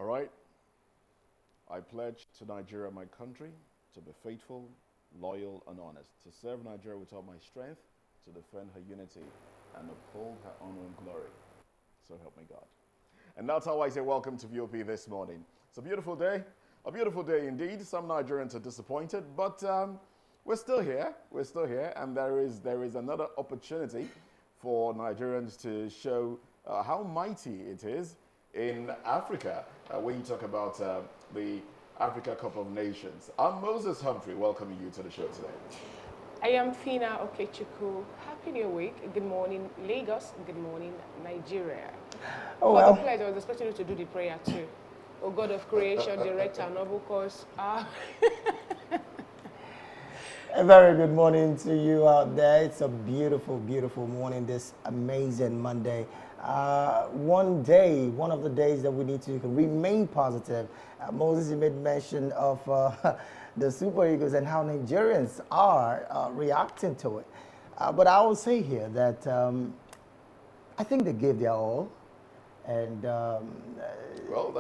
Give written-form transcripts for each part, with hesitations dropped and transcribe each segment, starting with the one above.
All right. I pledge to Nigeria, my country, to be faithful, loyal, and honest, to serve Nigeria with all my strength, to defend her unity, and uphold her honor and glory. So help me God. And that's how I say welcome to VOP this morning. It's a beautiful day indeed. Some Nigerians are disappointed, but we're still here. We're still here, and there is another opportunity for Nigerians to show how mighty it is in Africa when you talk about the Africa Cup of Nations. I'm Moses Humphrey, welcoming you to the show today. I am Fina Okechukwu. Happy New Week. Good morning, Lagos. Good morning, Nigeria. Oh, For the well. pledge, I was expecting you to do the prayer too. O God of creation, direct our noble cause. A very good morning to you out there. It's a beautiful, beautiful morning, this amazing Monday. One of the days that we need to remain positive. Moses, you made mention of the Super Eagles and how Nigerians are reacting to it. But I will say here that I think they gave their all. And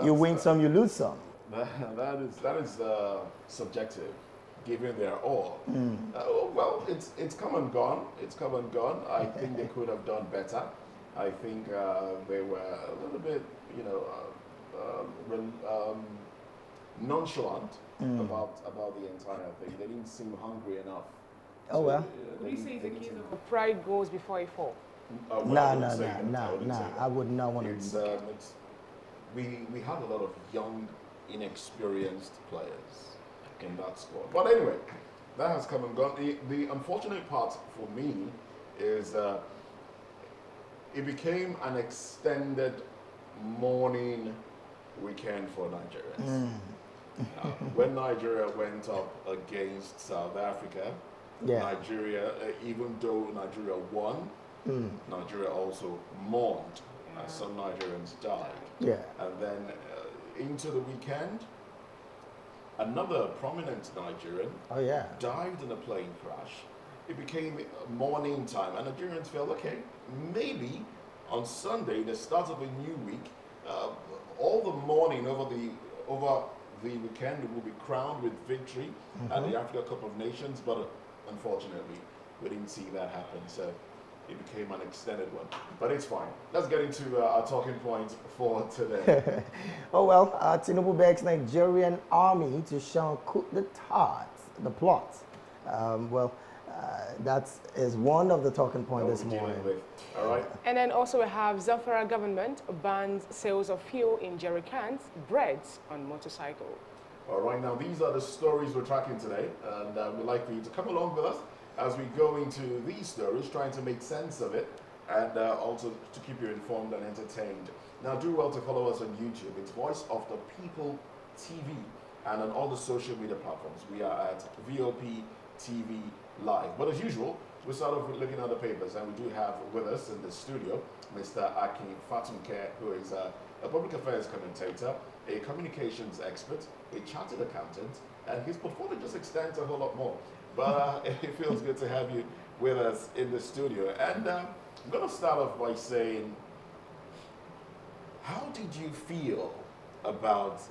you win some, you lose some. That is subjective, given their all. Well, it's come and gone. It's come and gone. I think they could have done better. I think they were a little bit, nonchalant about the entire thing. They didn't seem hungry enough. Oh, well. Would you say it's a case of pride goes before a fall? No. I would not want to. We had a lot of young, inexperienced players in that squad. But anyway, that has come and gone. The unfortunate part for me is it became an extended mourning weekend for Nigerians. When Nigeria went up against South Africa, Nigeria, even though Nigeria won, Nigeria also mourned, and some Nigerians died. And then into the weekend, another prominent Nigerian died in a plane crash. It became morning time, and Nigerians felt, okay, maybe on Sunday, the start of a new week, all the mourning over the weekend will be crowned with victory at the Africa Cup of Nations, but unfortunately, we didn't see that happen. So it became an extended one, but it's fine. Let's get into our talking points for today. Oh, well, Tinubu begs Nigerian army to shun coup d'etat, the plot. That is one of the talking points this morning. All right. And then also we have Zamfara government bans sales of fuel in jerry cans, breads on motorcycle. All right, now these are the stories we're tracking today, and we'd like for you to come along with us as we go into these stories, trying to make sense of it, and also to keep you informed and entertained. Now, do well to follow us on YouTube. It's Voice of the People TV, and on all the social media platforms. We are at VOP TV Live. But as usual, we start off with looking at the papers, and we do have with us in the studio Mr. Akin Fatunke, who is a public affairs commentator, a communications expert, a chartered accountant, and his portfolio just extends a whole lot more. But it feels good to have you with us in the studio. And I'm going to start off by saying, how did you feel about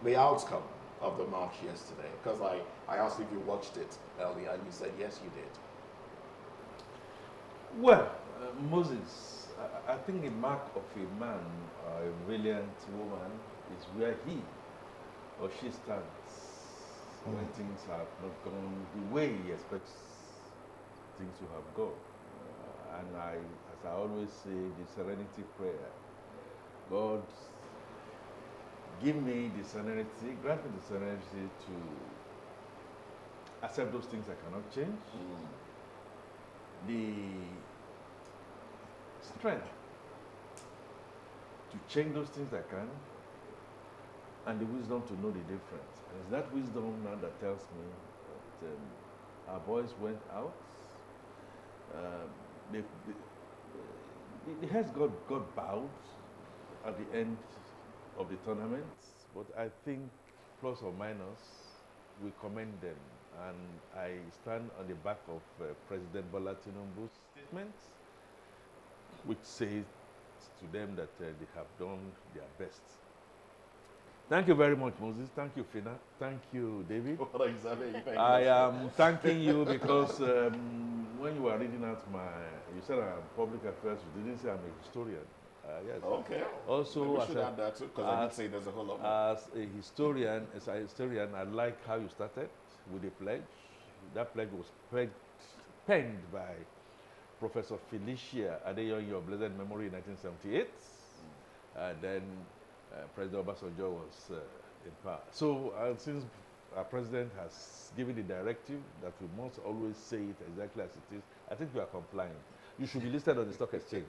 the outcome of the march yesterday? Because I asked if you watched it earlier, and you said yes, you did. Well, Moses, I think the mark of a man or a brilliant woman is where he or she stands when things have not gone the way he expects things to have gone. And as I always say, the serenity prayer. God, give me the serenity, grant me the serenity to accept those things I cannot change. The strength to change those things I can, and the wisdom to know the difference. And it's that wisdom now that tells me that our boys went out. The heads got bowed at the end of the tournament, but I think plus or minus, we commend them. And I stand on the back of President Bola Tinubu's statement, which says to them that they have done their best Thank you very much, Moses. Thank you, Fina. Thank you, David. What exactly are you thanking I us for? am thanking you because when you were reading out you said I'm public affairs, you didn't say I'm a historian. Yes. Okay. Also, Maybe we should add that too, because I did say there's a whole lot more. as a historian, I like how you started with the pledge. That pledge was penned by Professor Felicia Adeyoye of blessed memory in 1978. And then President Obasanjo was in power. So since our president has given the directive that we must always say it exactly as it is, I think we are complying. You should be listed on the stock exchange.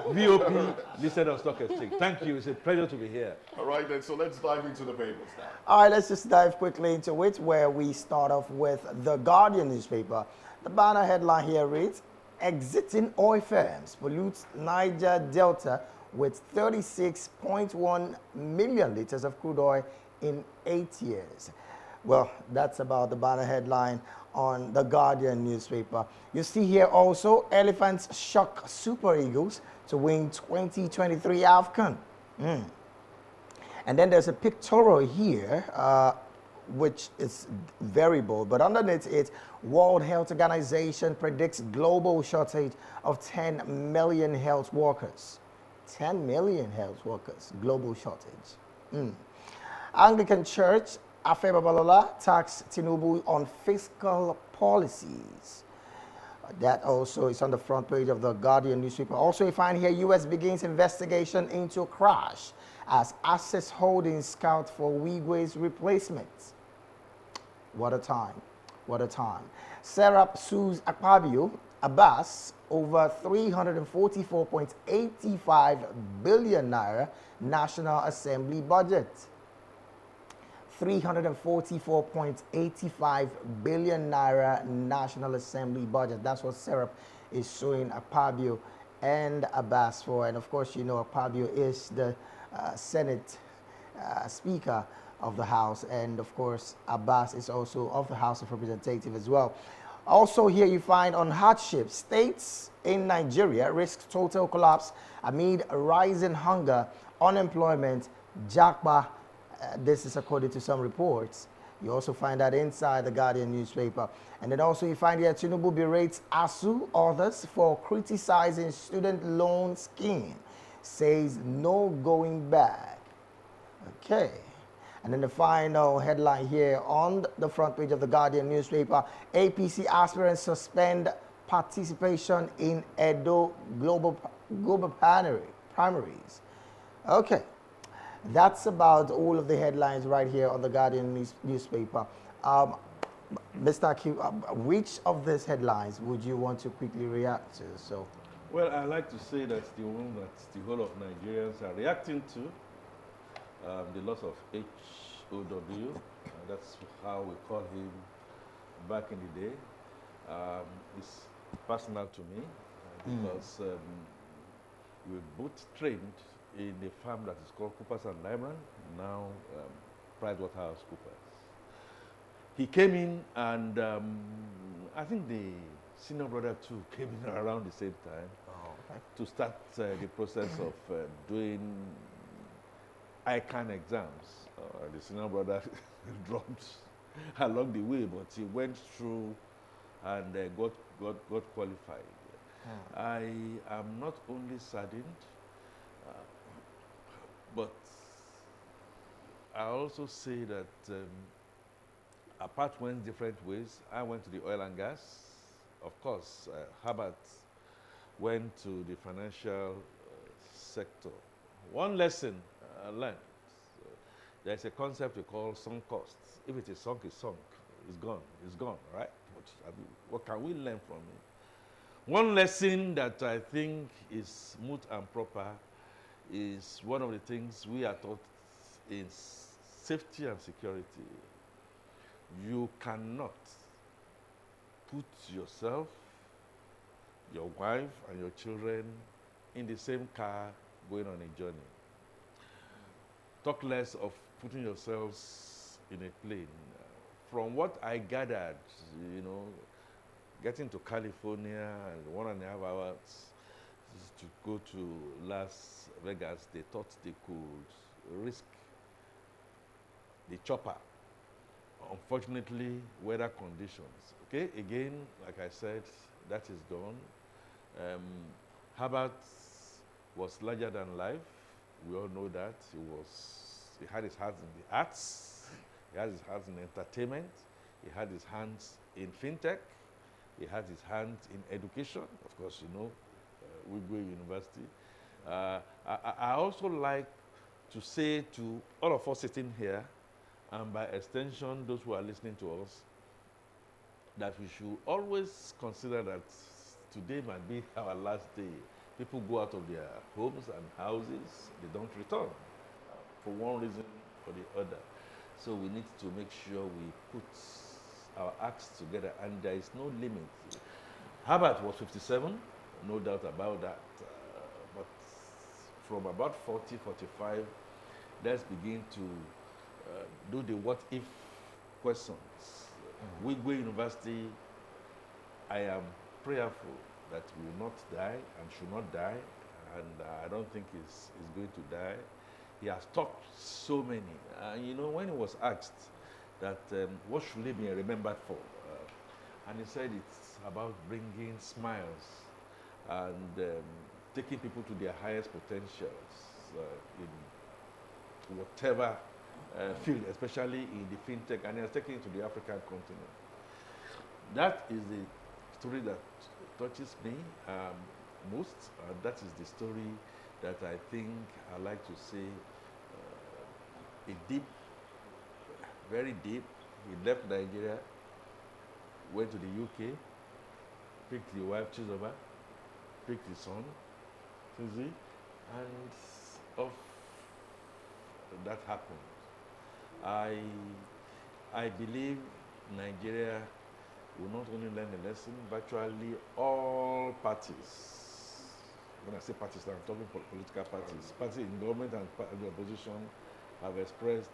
VOP listed on stock exchange. Thank you. It's a pleasure to be here. All right, then, so let's dive into the papers now. All right, let's just dive quickly into it, where we start off with the Guardian newspaper. The banner headline here reads, "Exiting oil firms pollutes Niger Delta with 36.1 million liters of crude oil in 8 years." Well, that's about the banner headline on the Guardian newspaper. You see here also, elephants shock Super Eagles to win 2023 AFCON. And then there's a pictorial here, which is very bold, but underneath it, World Health Organization predicts global shortage of 10 million health workers. 10 million health workers, global shortage. Anglican Church, Afe Babalola taxed Tinubu on fiscal policies. That also is on the front page of the Guardian newspaper. Also, you find here, U.S. begins investigation into crash as Access Holdings scout for Wigwe's replacement. What a time. What a time. Serap sues Akpabio, Abbas, over 344.85 billion naira National Assembly budget. 344.85 billion naira National Assembly budget. That's what Serap is suing Akpabio and Abbas for. And of course, you know, Akpabio is the Senate Speaker of the House, and of course Abbas is also of the House of Representatives as well. Also here you find on hardship, states in Nigeria risk total collapse amid rising hunger, unemployment, japa. This is according to some reports. You also find that inside the Guardian newspaper. And then also you find here Tinubu berates ASU others for criticizing student loan scheme. Says no going back. Okay. And then the final headline here on the front page of the Guardian newspaper, APC aspirants suspend participation in Edo global primaries. Okay. That's about all of the headlines right here on the Guardian newspaper. Mr. Q, which of these headlines would you want to quickly react to? So, well, I like to say that's the one that the whole of Nigerians are reacting to, the loss of HOW. That's how we call him back in the day. It's personal to me because we both trained in a farm that is called Coopers and Lyman, now PricewaterhouseCoopers. He came in, and I think the senior brother too came in around the same time to start the process of doing ICANN exams. The senior brother dropped along the way, but he went through and got qualified. I am not only saddened, but I also say that our path went different ways. I went to the oil and gas. Of course, Herbert went to the financial sector. One lesson I learned, there's a concept we call sunk costs. If it is sunk, it's sunk. It's gone, right? What can we learn from it? One lesson that I think is moot and proper is one of the things we are taught in safety and security. You cannot put yourself, your wife, and your children in the same car going on a journey. Talk less of putting yourselves in a plane. From what I gathered, getting to California and 1.5 hours to go to Las Vegas, they thought they could risk the chopper. Unfortunately, weather conditions. Okay, again, like I said, that is gone. Herbert was larger than life. We all know that. He had his hands in the arts. He had his hands in entertainment. He had his hands in fintech. He had his hands in education. Of course, you know, Wigwe University. I also like to say to all of us sitting here, and by extension, those who are listening to us, that we should always consider that today might be our last day. People go out of their homes and houses, they don't return for one reason or the other. So we need to make sure we put our acts together, and there is no limit. Herbert was 57, no doubt about that. But from about 40, 45, let's begin to do the what-if questions. Wigwe University, I am prayerful that we will not die and should not die, and I don't think he's going to die. He has taught so many. You know, when he was asked that what should he be remembered for, and he said it's about bringing smiles and taking people to their highest potentials in whatever field, especially in the fintech, and he has taken it to the African continent. That is the story that touches me most. That is the story that I think I like to say a deep, very deep. He left Nigeria, went to the UK, picked the wife Chizoba, picked his son, Susie, and off that happened. I believe Nigeria will not only learn a lesson, virtually all parties, when I say parties, I'm talking political parties, parties in government and the opposition have expressed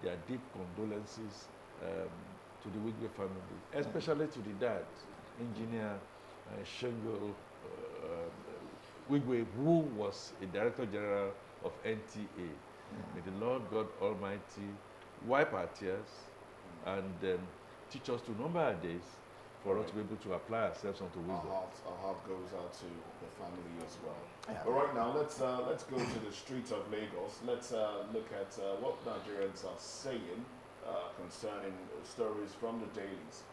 their deep condolences to the Wigwe family, especially to the dad, Engineer Shengo Wigwe, who was a Director General of NTA. May the Lord God Almighty wipe our tears and teach us to number our days for us to be able to apply ourselves unto wisdom. Our heart goes out to the family as well. Yeah. But right now, let's go to the streets of Lagos. Let's look at what Nigerians are saying concerning stories from the dailies.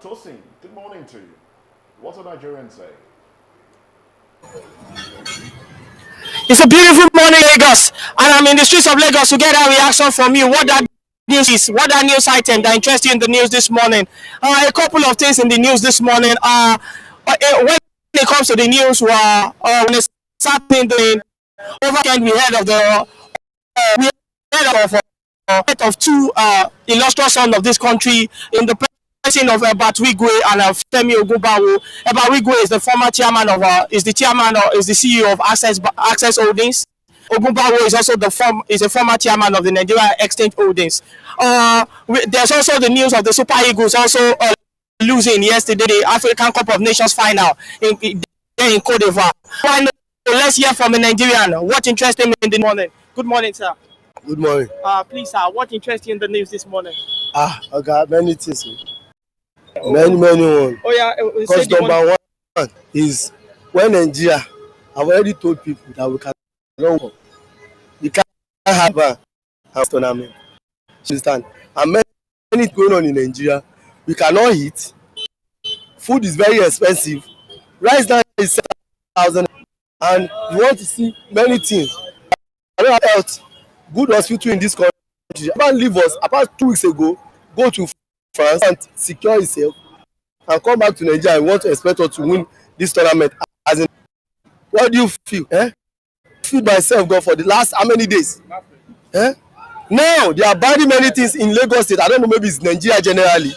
Tosin, good morning to you. What are Nigerians saying? It's a beautiful morning, Lagos, and I'm in the streets of Lagos to get a reaction from you. What that news is, what that news item that interests you in the news this morning. A couple of things in the news this morning. When it comes to the news, when it's happening during over weekend, we heard of two illustrious sons of this country in the person of Wigwe and Femi Ogunbawo. Wigwe is the former chairman of is the CEO of Access Holdings. Ogunbawo is also is a former chairman of the Nigeria Exchange Holdings. There's also the news of the Super Eagles also losing yesterday the African Cup of Nations final in Cote d'Ivoire. Let's hear from a Nigerian. What interests him in the morning? Good morning, sir. Good morning. Please, sir, what interests you in the news this morning? Okay, many things. Many ones. Oh yeah, because number one is when Nigeria, I've already told people that we cannot have a tournament. Understand? And many going on in Nigeria, we cannot eat. Food is very expensive. Rice now is 7,000, and you want to see many things. I don't have health, good hospital in this country. About leave us about 2 weeks ago, go to France and secure himself and come back to Nigeria and want to expect us to win this tournament. As in, what do you feel? Feed myself, God, for the last how many days? Now they are banning many things in Lagos State. I don't know, maybe it's Nigeria generally.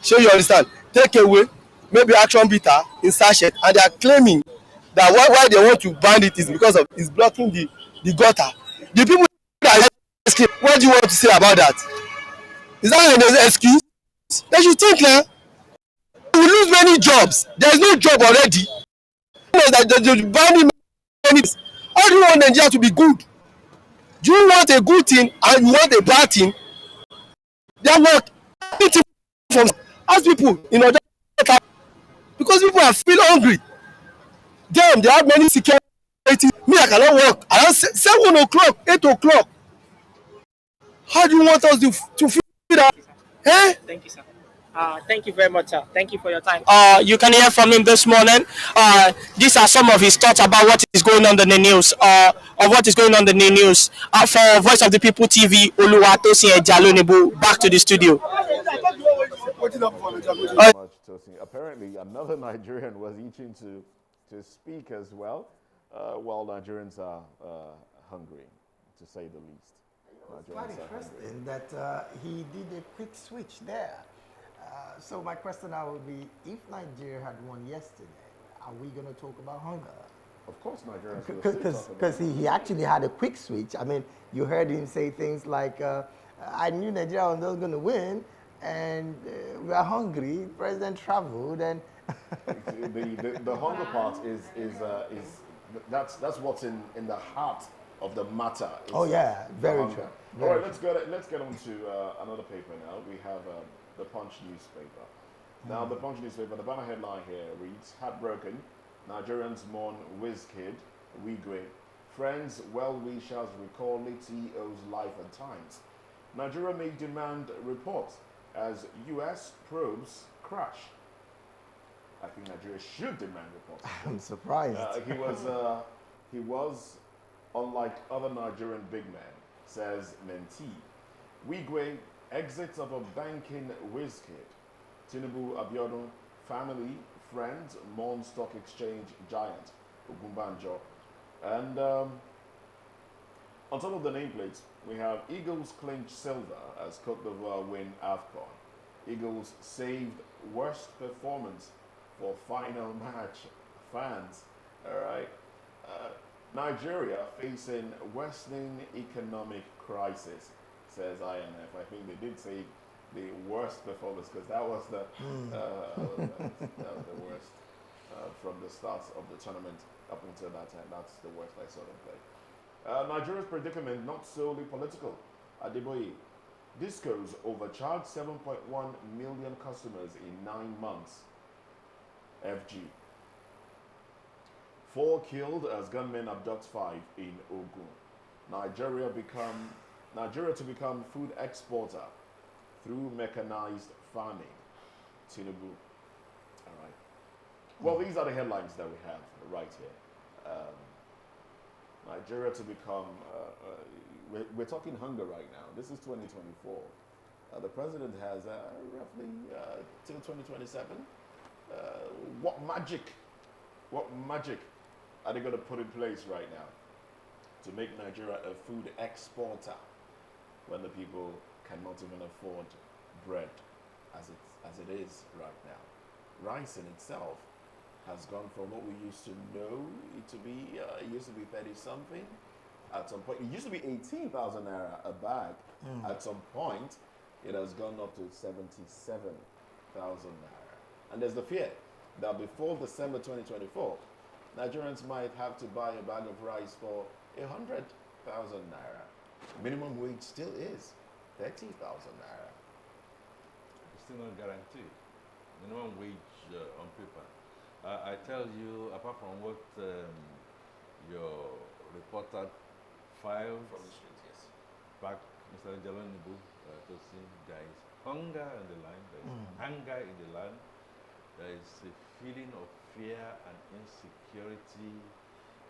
Sure, you understand? Take away, maybe action bitter in sachet, and they are claiming that why they want to ban it is because of it's blocking the gutter. The people that escape, what do you want to say about that? Is that an excuse? They should think now. We lose many jobs. There is no job already. They're banning many things. How do you want Nigeria to be good? Do you want a good thing and you want a bad thing? Their work, anything from ask people in order because people are feel hungry. Them, they have many security. Me, I cannot work around 7 o'clock, 8 o'clock. How do you want us to feel that? Eh? Thank you, sir. Thank you very much, sir. Thank you for your time. You can hear from him this morning. These are some of his thoughts about what is going on in the news, of what is going on in the news. For Voice of the People TV, Oluwatosin Ejalonibu, back to the studio. Thank you very much, Tosin. Apparently, another Nigerian was itching to speak as well, while Nigerians are hungry, to say the least. Quite interesting that he did a quick switch there. So my question now would be, if Nigeria had won yesterday, are we going to talk about hunger? Of course, Nigerians will still talk about Because he actually had a quick switch. I mean, you heard him say things like, I knew Nigeria was not going to win, and we are hungry. President traveled, and the hunger part is that's what's in the heart of the matter. oh yeah, very true. All right, let's get on to another paper now. We have the Punch newspaper. Now, the Punch newspaper, the banner headline here reads, "Heartbroken, Nigerians mourn Wizkid, Wigwe. Friends, well-wishers recall late CEO's life and times. Nigeria may demand report as U.S. probes crash." I think Nigeria should demand reports. I'm surprised. He was, unlike other Nigerian big men, says mentee. Wigwe exits of a banking Wizkid. Tinubu Abiodun family, friends, mourn stock exchange giant, Ogunbanjo. And on top of the nameplates, we have Eagles clinch silver as Cote d'Ivoire win AFCON. Eagles saved worst performance for final match. Fans, all right. Nigeria facing worsening economic crisis, says IMF. I think they did say the worst performance because that was the that was the worst from the start of the tournament up until that time. That's the worst I saw them play. Nigeria's predicament not solely political. Adeboye, discos overcharged 7.1 million customers in 9 months. FG. 4 killed as gunmen abduct 5 in Ogun. Nigeria to become food exporter through mechanized farming. Tinubu. All right. Well, these are the headlines that we have right here. Nigeria to become, we're talking hunger right now. This is 2024. The president has roughly till 2027. What magic are they going to put in place right now to make Nigeria a food exporter when the people cannot even afford bread as it is right now? Rice in itself has gone from what we used to know it to be, it used to be 30 something at some point. It used to be 18,000 naira a bag. At some point, it has gone up to 77,000 naira. And there's the fear that before December 2024, Nigerians might have to buy a bag of rice for 100,000 naira. Minimum wage still is 30,000 naira. It's still not guaranteed. Minimum wage on paper. I tell you, apart from what your reporter filed From the street, yes. back, Mr. Jalonibu, to see there is hunger in the land, there is anger in the land, there is a feeling of fear and insecurity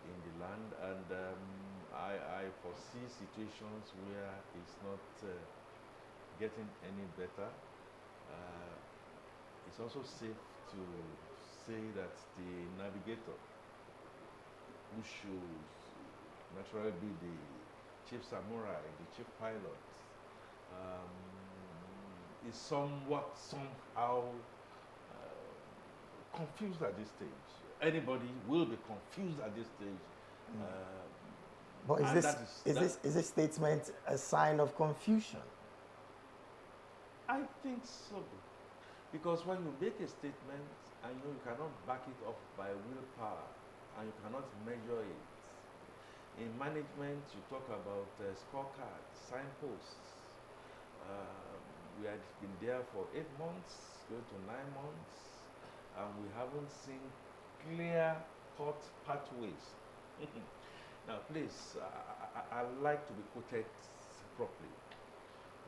in the land, and I foresee situations where it's not getting any better. It's also safe to say that the navigator, who should naturally be the chief samurai, the chief pilot, is somehow confused at this stage. Anybody will be confused at this stage. But is this statement a sign of confusion? I think so. Because when you make a statement and you cannot back it up by willpower and you cannot measure it, in management you talk about scorecards, signposts. we had been there for 8 months, going to 9 months, and we haven't seen clear-cut pathways. Now, please, I like to be quoted properly.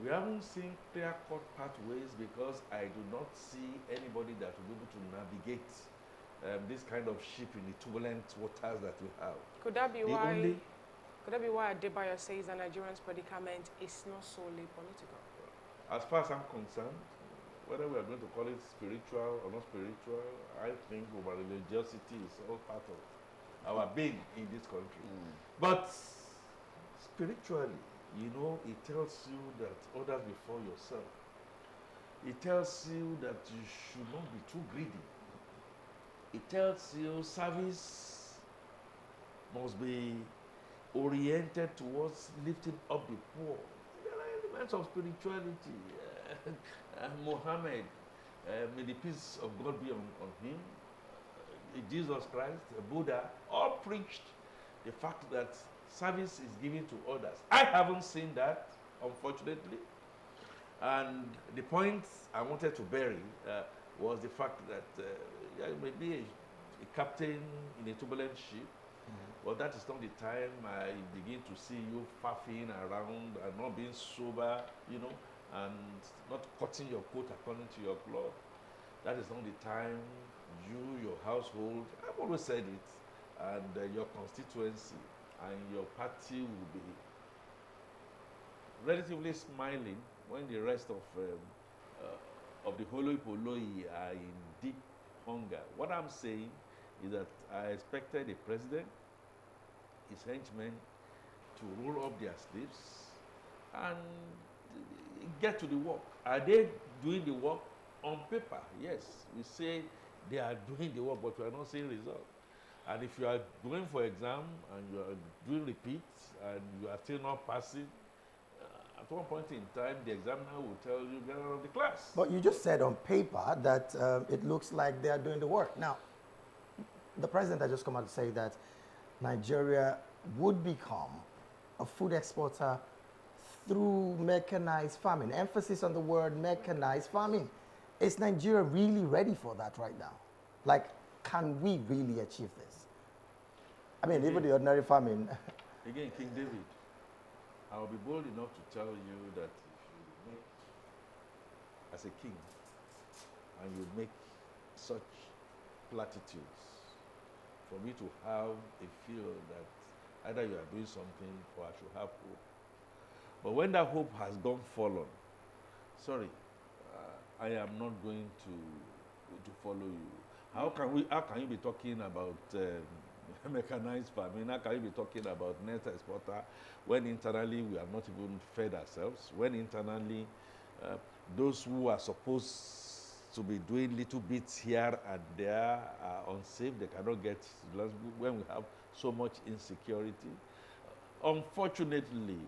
We haven't seen clear-cut pathways because I do not see anybody that will be able to navigate this kind of ship in the turbulent waters that we have. Could that be The why? only- Could that be why Adebayo says that Nigerians' predicament is not solely political? As far as I'm concerned, whether we are going to call it spiritual or not spiritual, I think our religiosity is all part of our being in this country. But spiritually, you know, it tells you that others before yourself. It tells you that you should not be too greedy. It tells you service must be oriented towards lifting up the poor. There are elements of spirituality. Muhammad, may the peace of God be on him, Jesus Christ, Buddha, all preached the fact that service is given to others. I haven't seen that, unfortunately. And the point I wanted to bury was the fact that you may be a captain in a turbulent ship, but that is not the time I begin to see you faffing around and not being sober, you know, and not cutting your coat according to your cloth. That is not the time you, your household, I've always said it, and your constituency and your party will be relatively smiling when the rest of the Holo Poloi are in deep hunger. What I'm saying is that I expected a president, his henchmen, to roll up their sleeves and get to the work. Are they doing the work? On paper, yes. We say they are doing the work, but we are not seeing results. And if you are going for exam and you are doing repeats and you are still not passing, at one point in time, the examiner will tell you, get out of the class. But you just said on paper that it looks like they are doing the work. Now, the president has just come out to say that Nigeria would become a food exporter through mechanized farming. Emphasis on the word mechanized farming. Is Nigeria really ready for that right now? Like, can we really achieve this? I mean, even the ordinary farming. Again, King David, I will be bold enough to tell you that if you make, as a king, and you make such platitudes, for me to have a feel that either you are doing something or I should have hope. But when that hope has gone fallen, sorry, I am not going to follow you. How can you be talking about mechanized farming? How can you be talking about net exporter when internally we have not even fed ourselves? When internally those who are supposed to be doing little bits here and there are unsafe, they cannot get when we have so much insecurity. Unfortunately,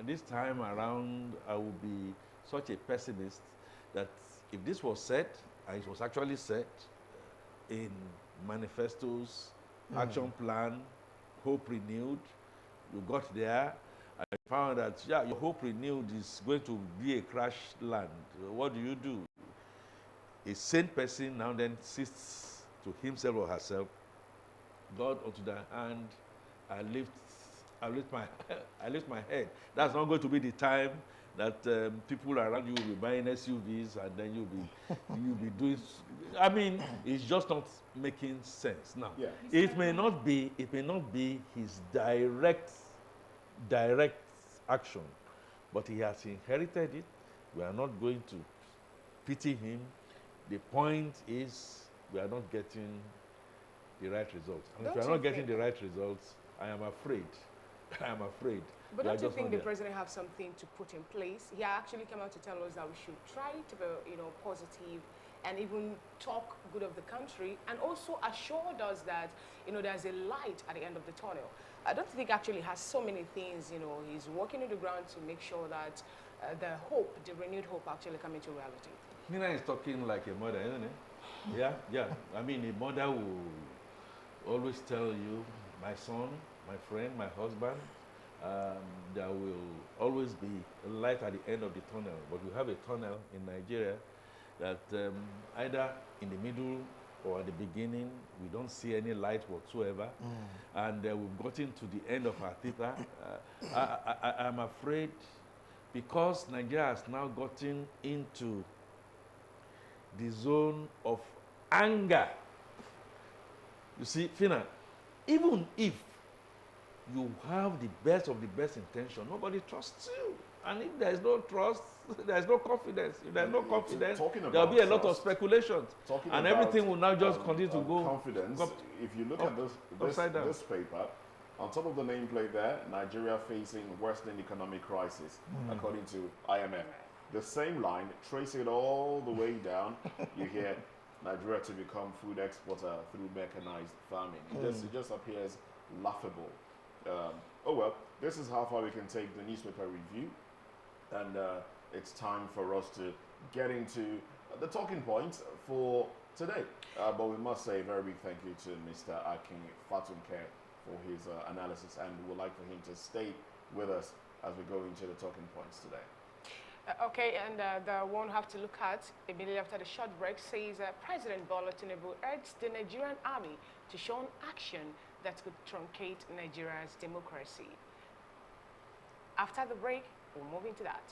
this time around, I will be such a pessimist that if this was said, and it was actually said in manifestos, action plan, hope renewed, you got there, and you found that, yeah, your hope renewed is going to be a crash land. What do? A sane person now then sits to himself or herself, God unto thy hand, I lift my head. That's not going to be the time that people around you will be buying SUVs and then you'll be doing. I mean, it's just not making sense now. Yeah. It may not be his direct action, but he has inherited it. We are not going to pity him. The point is we are not getting the right results. And if we are not getting the right results, I am afraid. But don't you think the president have something to put in place? He actually came out to tell us that we should try to be, positive and even talk good of the country, and also assured us that, there's a light at the end of the tunnel. I don't think actually has so many things, he's working on the ground to make sure that the renewed hope actually come into reality. Nina is talking like a mother, isn't it? Yeah. I mean, a mother will always tell you, my son, my friend, my husband, there will always be a light at the end of the tunnel. But we have a tunnel in Nigeria that either in the middle or at the beginning, we don't see any light whatsoever. And we've gotten to the end of our theater. I'm afraid because Nigeria has now gotten into the zone of anger. You see, Fina, even if you have the best of the best intention, nobody trusts you. And if there is no trust, there is no confidence. If there is no confidence, there will be a lot of speculations. And everything will now just continue to go. Confidence. If you look at this paper, on top of the nameplate there, Nigeria facing worsening economic crisis, according to IMF. The same line, trace it all the way down, you hear Nigeria to become food exporter through mechanized farming. It just appears laughable. Oh well, this is how far we can take the newspaper review, and it's time for us to get into the talking points for today. But we must say a very big thank you to Mr. Akin Fatunke for his analysis, and we would like for him to stay with us as we go into the talking points today. Okay, and the one we have to look at immediately after the short break says President Bola Tinubu urged the Nigerian army to show an action that could truncate Nigeria's democracy. After the break, we'll move into that.